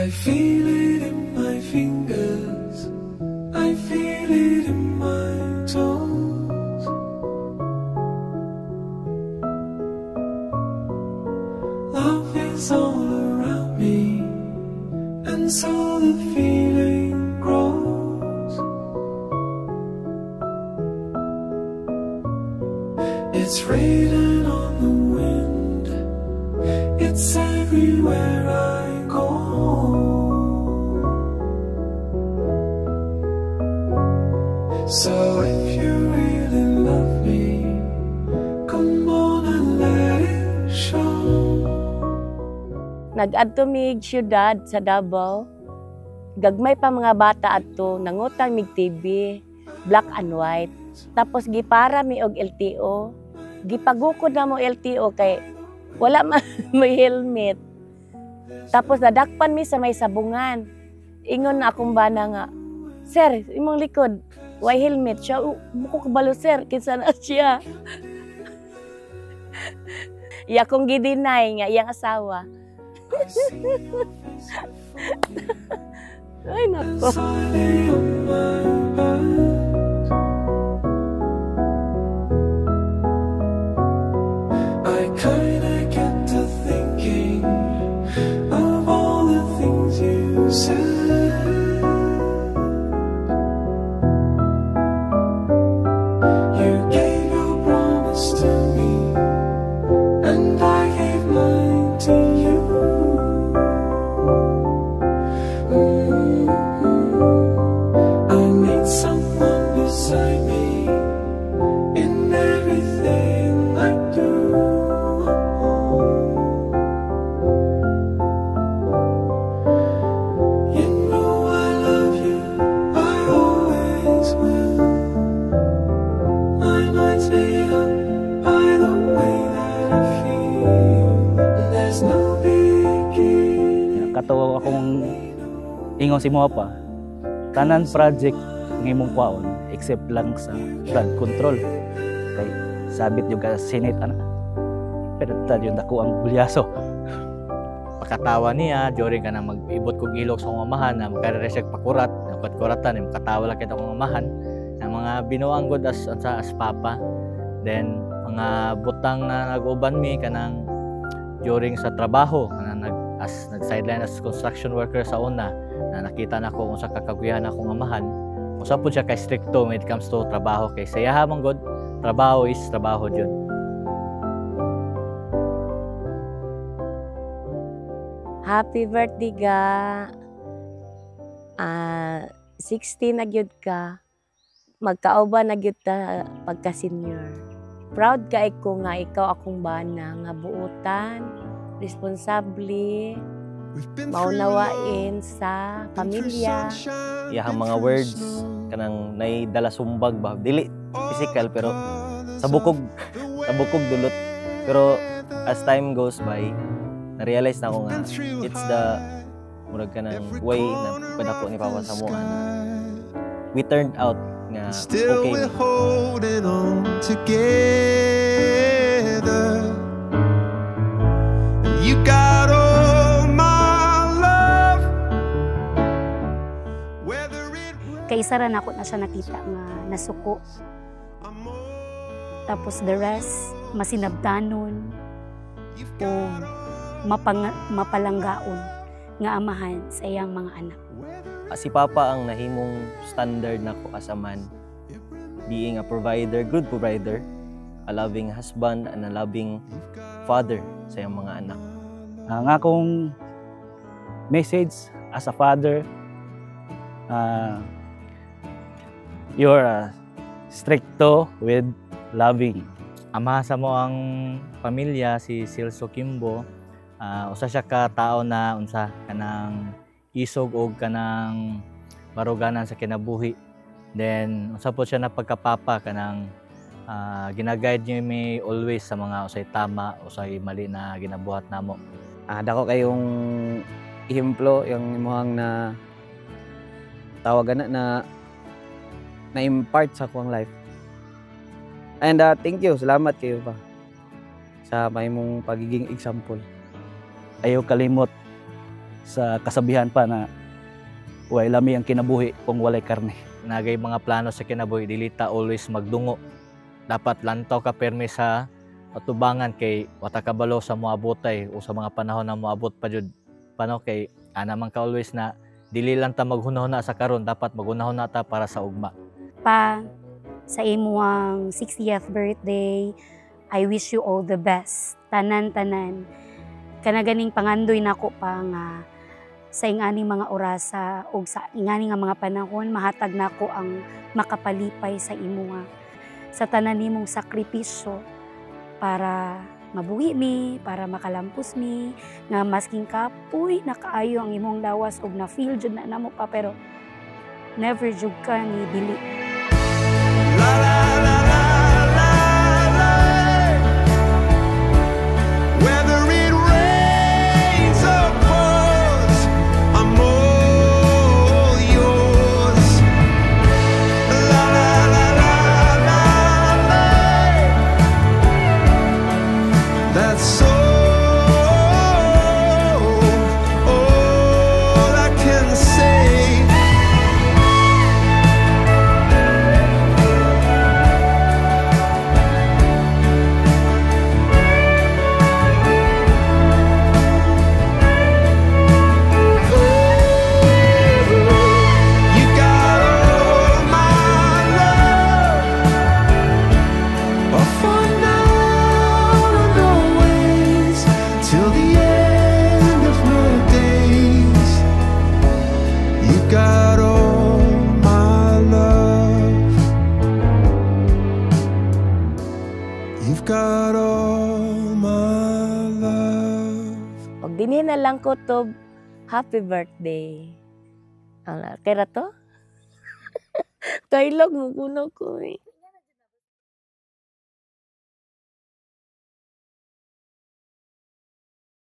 I feel it in my fingers, I feel it in my toes. Love is all around me, and so the feeling grows. It's raining on the wind, it's everywhere I go. So if you really love me, come on and let it show. Nag-adto mig syudad sa Davao. Gagmay pa mga bata adto, nangutang mig TV, black and white. Tapos gipara mi og LTO. Gipagukod na mo LTO kay wala man may helmet. Tapos nadakpan mi sa may sabungan. Ingon na akong bana nga, "Sir, imong likod, why helmet?" Siya, "Buko kabalo sir, kinsa na siya." Iya kong gidinay nga iyang asawa. Ay nako. I kinda get to thinking of all the things you said. You gave your promise to me, and I gave mine to you. I need someone beside me in everything I do. You know I love you, I always will. My mind's made up by the way that I feel. There's no beginning. Katawa akong ingon si mo pa. Tanan project ng imong kwaon except lang sa flood control. Kay sabit yung ka Senate ana. Pero tad yung dako ang bulyaso. Pakatawa niya during ka na mag-ibot kog ilok sa akong amahan na magkaresek pakurat, kuratan makatawa lang kita akong amahan ng mga binuang god as papa. Then mga butang na nag-uban mi kanang during sa trabaho kanang nag-sideline as construction worker sa una na nakita na ko kung sa kakaguyahan akong amahan. Usa po siya kay stricto when it comes to trabaho kay saya man god trabaho is trabaho jud. Happy birthday ga. 16 na gyud ka. Magkaoba na gyud ta pagka-senior. Proud ka ko nga ikaw akong bana nga buotan, responsable, maunawain sa pamilya. Iyahang mga words kanang naidala sumbag ba dili physical pero sa bukog dulot. Pero as time goes by na-realize na ako nga it's the murag kanang way na padako ni Papa sa mua na we turned out nga okay. We're holding on together. You got all my love. Kay isa ra nako na siya nakita nga nasuko. Tapos the rest masinabdanon o mapalanggaon nga amahan sa iyang mga anak. Si Papa ang nahimong standard nako as a man, being a provider, good provider, a loving husband and a loving father sa iyang mga anak. Ang akong message as a father, you're stricto with loving. Ama sa mo ang pamilya si Celso Kimbo, usa siya ka tao na unsa kanang isog og kanang baruganan sa kinabuhi. Then unsa po siya na pagkapapa kanang gina-guide niyo mi always sa mga usay tama, usay mali na ginabuhat namo. Dako kayong ihemplo yung imuhang na tawagan na impart sa akong life. And thank you, salamat kayo pa sa may mong pagiging example. Ayaw kalimot sa kasabihan pa na way lami ang kinabuhi kung walay karne. Nagay mga plano sa kinabuhi, dili ta always magdungo. Dapat lantaw ka permi sa atubangan kay wata kabalo sa moabotay o sa mga panahon na moabot pa jud pano kay man ka always na dili lang ta maghunahon na sa karon, dapat maghunahon na ta para sa ugma. Pa, sa imuang 60th birthday, I wish you all the best. Tanan-tanan. Kanaganing pangandoy nako pa nga sa inganing mga orasa o sa inganing nga mga panahon, mahatag nako ang makapalipay sa imuha. Sa tanan nimong sakripisyo para mabuhi mi, para makalampos mi, nga masking kapoy nakaayo ang imong lawas og na feel jud na namo pa pero never jud ka ni dili. Whether it rains or pours, I'm all yours. La la la la la la. That's all I can say. You got all my love, for now and always, till the end of my days. You got all my love. You've got all my love. Og dinhi na lang ko to happy birthday. Ala, kaya to? Kailog mo kuno ko eh.